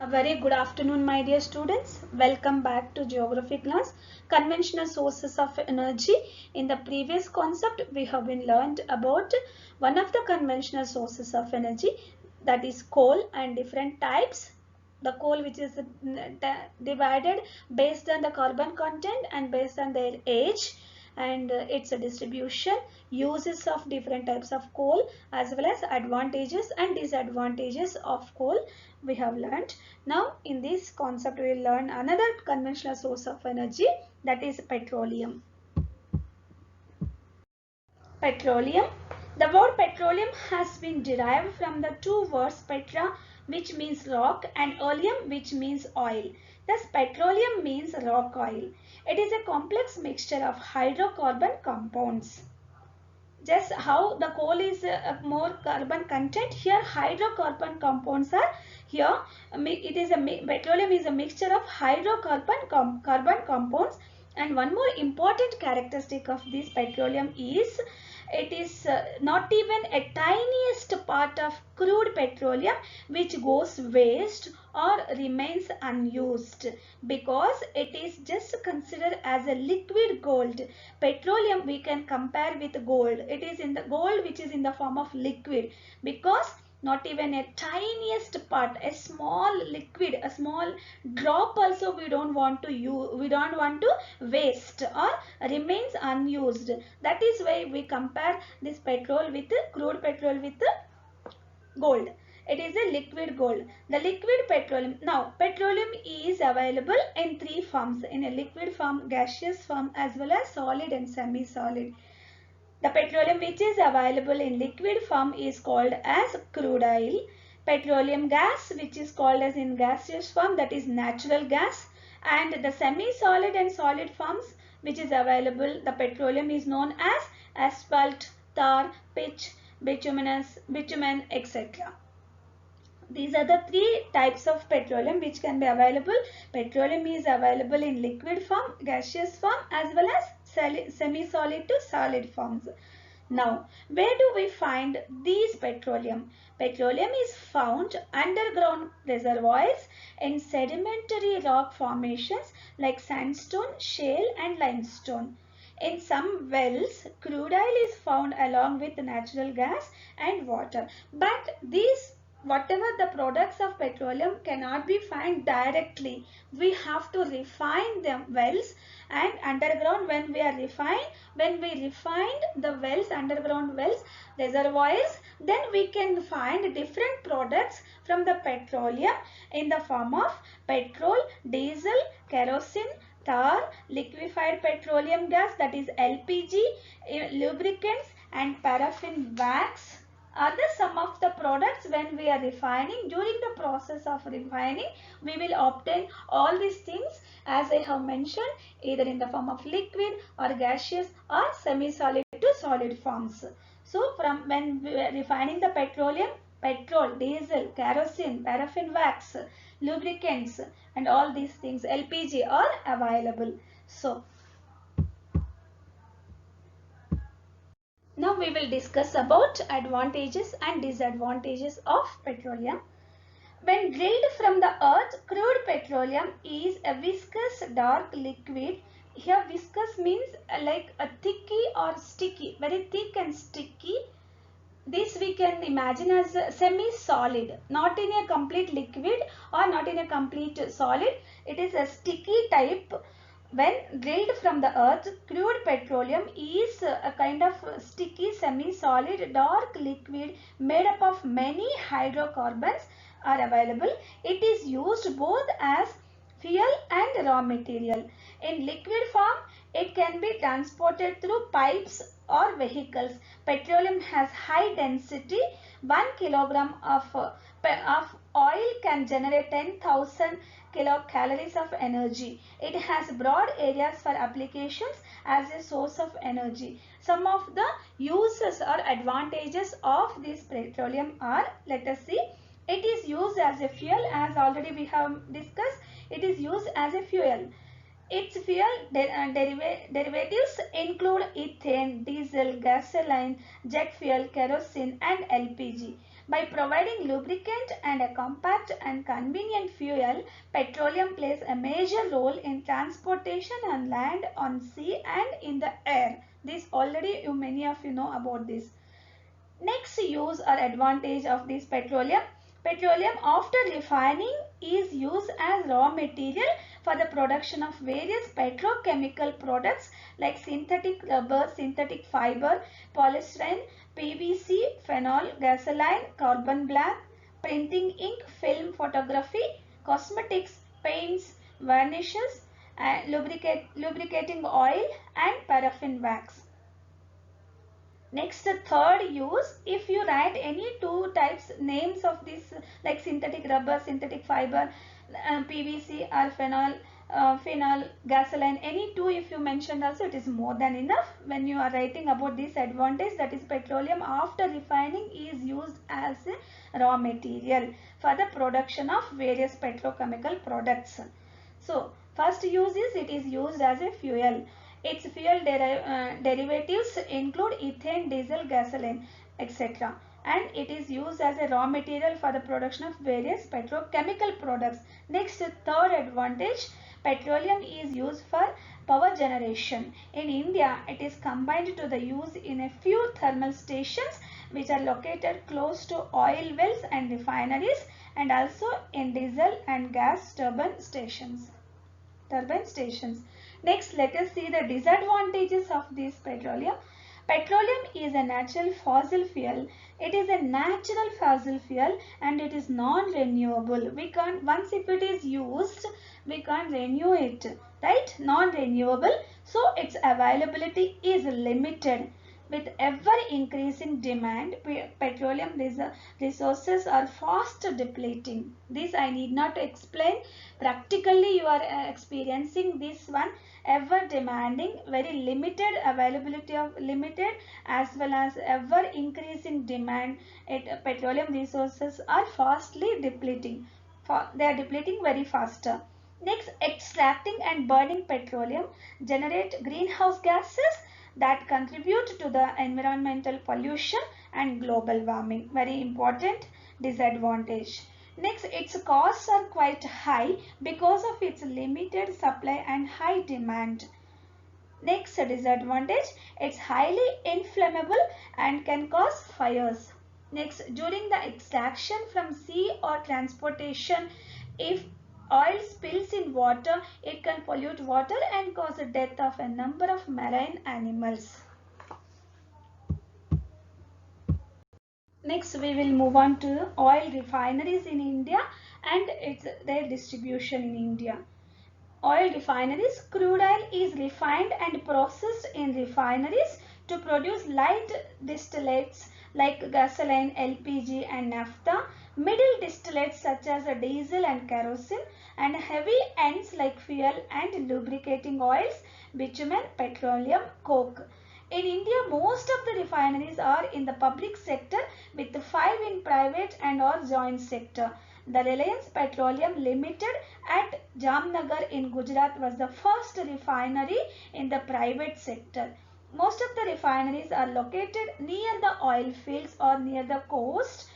A very good afternoon, my dear students. Welcome back to geography class. Conventional sources of energy. In the previous concept, we have been learned about one of the conventional sources of energy, that is coal, and different types. The coal which is divided based on the carbon content and based on their age, and its distribution, uses of different types of coal, as well as advantages and disadvantages of coal we have learned. Now in this concept we will learn another conventional source of energy, that is petroleum. Petroleum. The word petroleum has been derived from the two words petra, which means rock, and oleum, which means oil. Thus petroleum means rock oil. It is a complex mixture of hydrocarbon compounds. Just how the coal is more carbon content, here hydrocarbon compounds are here. It is petroleum is a mixture of hydrocarbon carbon compounds. And one more important characteristic of this petroleum is it is not even a tiniest part of crude petroleum which goes waste or remains unused, because it is just considered as a liquid gold. Petroleum we can compare with gold. It is in the gold which is in the form of liquid, because not even a tiniest part, a small liquid, a small drop also we don't want to use, we don't want to waste or remains unused. That is why we compare this petrol with crude petrol with gold. It is a liquid gold. The liquid petroleum. Now petroleum is available in three forms: in a liquid form, gaseous form, as well as solid and semi-solid. The petroleum which is available in liquid form is called as crude oil. Petroleum gas, which is called as in gaseous form, that is natural gas. And the semi-solid and solid forms which is available, the petroleum is known as asphalt, tar, pitch, bitumen, etc. These are the three types of petroleum which can be available. Petroleum is available in liquid form, gaseous form, as well as semi-solid to solid forms. Now, where do we find these petroleum? Petroleum is found underground reservoirs in sedimentary rock formations like sandstone, shale and limestone. In some wells, crude oil is found along with natural gas and water. But these, whatever the products of petroleum, cannot be found directly. We have to refine them wells, and underground when we refine the wells, underground wells, reservoirs, then we can find different products from the petroleum in the form of petrol, diesel, kerosene, tar, liquefied petroleum gas, that is LPG, lubricants and paraffin wax are the some of the products when we are refining. During the process of refining, we will obtain all these things, as I have mentioned, either in the form of liquid or gaseous or semi-solid to solid forms. So from when we are refining the petroleum, petrol, diesel, kerosene, paraffin wax, lubricants and all these things, LPG, are available. So now we will discuss about advantages and disadvantages of petroleum. When drilled from the earth, crude petroleum is a viscous dark liquid. Here viscous means like a thicky or sticky, very thick and sticky. This we can imagine as semi-solid, not in a complete liquid or not in a complete solid. It is a sticky type. When drilled from the earth, crude petroleum is a kind of sticky, semi-solid, dark liquid made up of many hydrocarbons are available. It is used both as fuel and raw material. In liquid form, it can be transported through pipes or vehicles. Petroleum has high density. 1 kilogram of oil can generate 10,000 kilocalories of energy. It has broad areas for applications as a source of energy. Some of the uses or advantages of this petroleum are, let us see. It is used as a fuel, as already we have discussed. It is used as a fuel. Its fuel derivatives include ethane, diesel, gasoline, jet fuel, kerosene and LPG. By providing lubricant and a compact and convenient fuel, petroleum plays a major role in transportation on land, on sea and in the air. This already many of you know about this. Next use or advantage of this petroleum. Petroleum after refining is used as raw material for the production of various petrochemical products like synthetic rubber, synthetic fiber, polystyrene, PVC, phenol, gasoline, carbon black, printing ink, film photography, cosmetics, paints, varnishes, lubricating oil and paraffin wax. Next, third use, if you write any two types names of this like synthetic rubber, synthetic fiber, PVC or phenol, gasoline, any two if you mentioned also, it is more than enough when you are writing about this advantage, that is petroleum after refining is used as a raw material for the production of various petrochemical products. So, first use is it is used as a fuel. Its fuel derivatives include ethane, diesel, gasoline, etc. And it is used as a raw material for the production of various petrochemical products. Next, third advantage, petroleum is used for power generation. In India, it is combined to the use in a few thermal stations which are located close to oil wells and refineries, and also in diesel and gas turbine stations. Next, let us see the disadvantages of this petroleum. Petroleum is a natural fossil fuel. It is a natural fossil fuel and it is non-renewable. We can't, once if it is used, we can't renew it, right? Non-renewable. So its availability is limited. With ever increasing demand, petroleum resources are fast depleting. This I need not explain. Practically you are experiencing this one, ever demanding, very limited availability of limited as well as ever increasing demand. Petroleum resources are fastly depleting. They are depleting very faster. Next, extracting and burning petroleum generate greenhouse gases that contribute to the environmental pollution and global warming. Very important disadvantage. Next, its costs are quite high because of its limited supply and high demand. Next disadvantage, it's highly inflammable and can cause fires. Next, during the extraction from sea or transportation, if oil spills in water, it can pollute water and cause the death of a number of marine animals. Next, we will move on to oil refineries in India and their distribution in India. Oil refineries, crude oil is refined and processed in refineries to produce light distillates like gasoline, LPG and naphtha, middle distillates such as diesel and kerosene, and heavy ends like fuel and lubricating oils, bitumen, petroleum, coke. In India, most of the refineries are in the public sector with 5 in private and or joint sector. The Reliance Petroleum Limited at Jamnagar in Gujarat was the first refinery in the private sector. Most of the refineries are located near the oil fields or near the coast.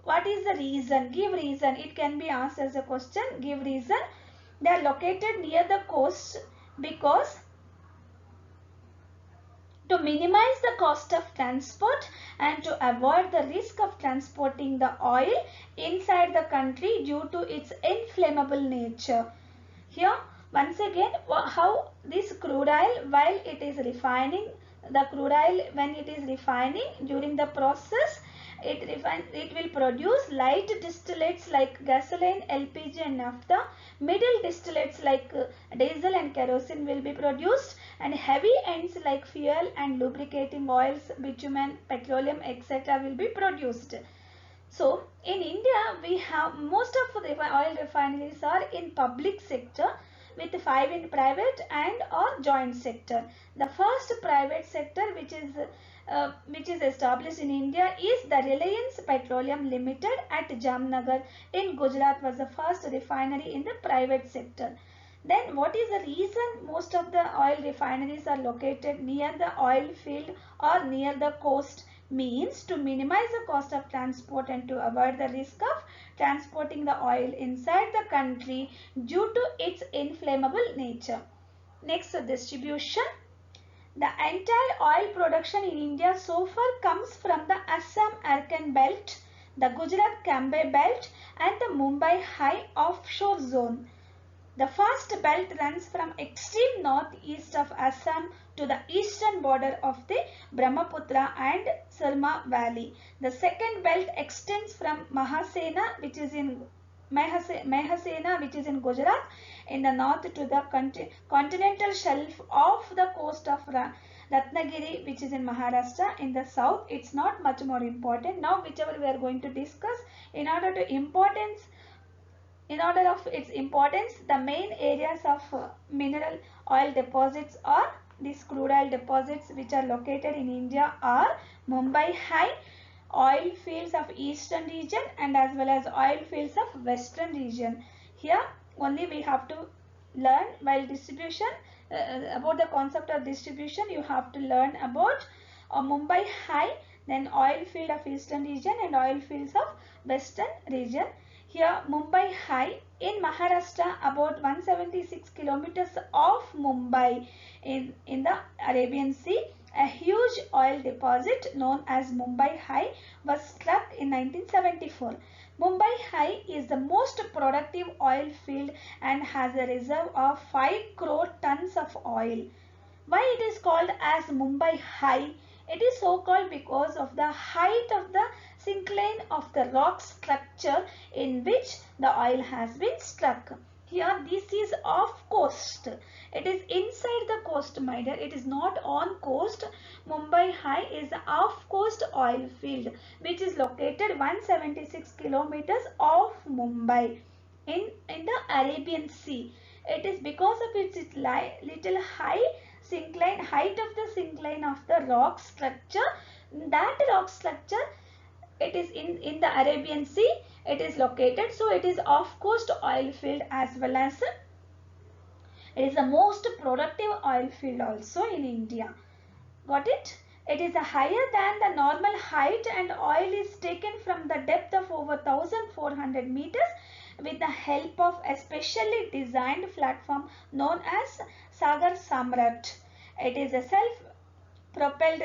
What is the reason? Give reason. It can be asked as a question. Give reason. They are located near the coast because to minimize the cost of transport and to avoid the risk of transporting the oil inside the country due to its inflammable nature. Here once again, how this crude oil, while it is refining, the crude oil when it is refining, during the process it will produce light distillates like gasoline, LPG and naphtha. Middle distillates like diesel and kerosene will be produced, and heavy ends like fuel and lubricating oils, bitumen, petroleum, etc. will be produced. So in India, we have most of the oil refineries are in public sector with 5 in private and or joint sector. The first private sector which is established in India is the Reliance Petroleum Limited at Jamnagar in Gujarat was the first refinery in the private sector. Then what is the reason most of the oil refineries are located near the oil field or near the coast? means to minimize the cost of transport and to avoid the risk of transporting the oil inside the country due to its inflammable nature. Next, distribution. The entire oil production in India so far comes from the Assam-Arakan belt, the Gujarat-Cambay belt and the Mumbai high offshore zone. The first belt runs from extreme northeast of Assam to the eastern border of the Brahmaputra and Surma Valley. The second belt extends from Mahasena, which is in Gujarat in the north to the continental shelf of the coast of Ratnagiri, which is in Maharashtra in the south. It's not much more important. Now whichever we are going to discuss, in order of its importance, the main areas of mineral oil deposits or these crude oil deposits which are located in India are Mumbai high, oil fields of eastern region and as well as oil fields of western region. Here only we have to learn while distribution about the concept of distribution. You have to learn about Mumbai high, then oil field of eastern region and oil fields of western region. Here Mumbai high in Maharashtra, about 176 kilometers of Mumbai in the Arabian Sea. A huge oil deposit known as Mumbai high was struck in 1974. Mumbai high is the most productive oil field and has a reserve of 5 crore tons of oil. Why it is called as Mumbai high? It is so called because of the height of the syncline of the rock structure in which the oil has been struck. Here this is off coast. It is inside the coast, my dear. It is not on coast. Mumbai high is the off coast oil field which is located 176 kilometers off Mumbai in the Arabian Sea. It is because of its little height of the syncline of the rock structure. That rock structure, it is in the Arabian Sea. It is located, so it is off coast oil field as well as it is the most productive oil field also in India. Got it? It is higher than the normal height and oil is taken from the depth of over 1400 meters with the help of a specially designed platform known as Sagar Samrat. It is a self-propelled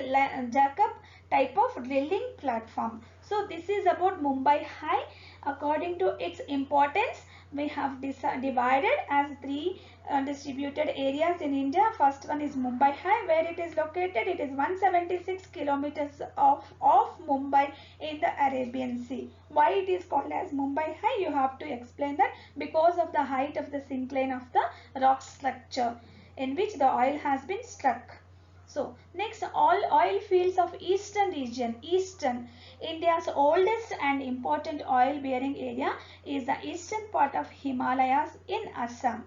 jack-up type of drilling platform. So this is about Mumbai high. According to its importance, we have divided as three distributed areas in India. First one is Mumbai high, where it is located. It is 176 kilometers off Mumbai in the Arabian Sea. Why it is called as Mumbai high? You have to explain that because of the height of the syncline of the rock structure in which the oil has been struck. So next, all oil fields of eastern region. India's oldest and important oil bearing area is the eastern part of Himalayas in Assam.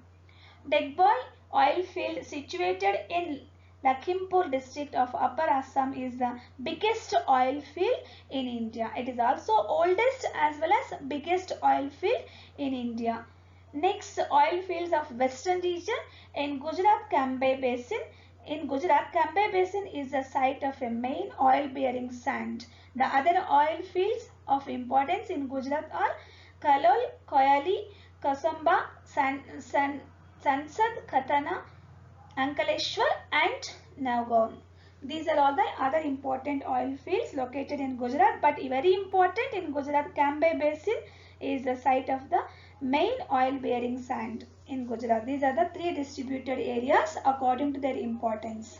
Degboi oil field situated in Lakhimpur district of Upper Assam is the biggest oil field in India. It is also oldest as well as biggest oil field in India. Next, oil fields of western region in Gujarat-Cambay basin. In Gujarat, Cambay basin is the site of a main oil-bearing sand. The other oil fields of importance in Gujarat are Kalol, Koyali, Kasamba, Sansad, Khatana, Ankaleshwar and Nagaon. These are all the other important oil fields located in Gujarat, but very important in Gujarat, Cambay basin is the site of the main oil-bearing sand in Gujarat. These are the three distributed areas according to their importance.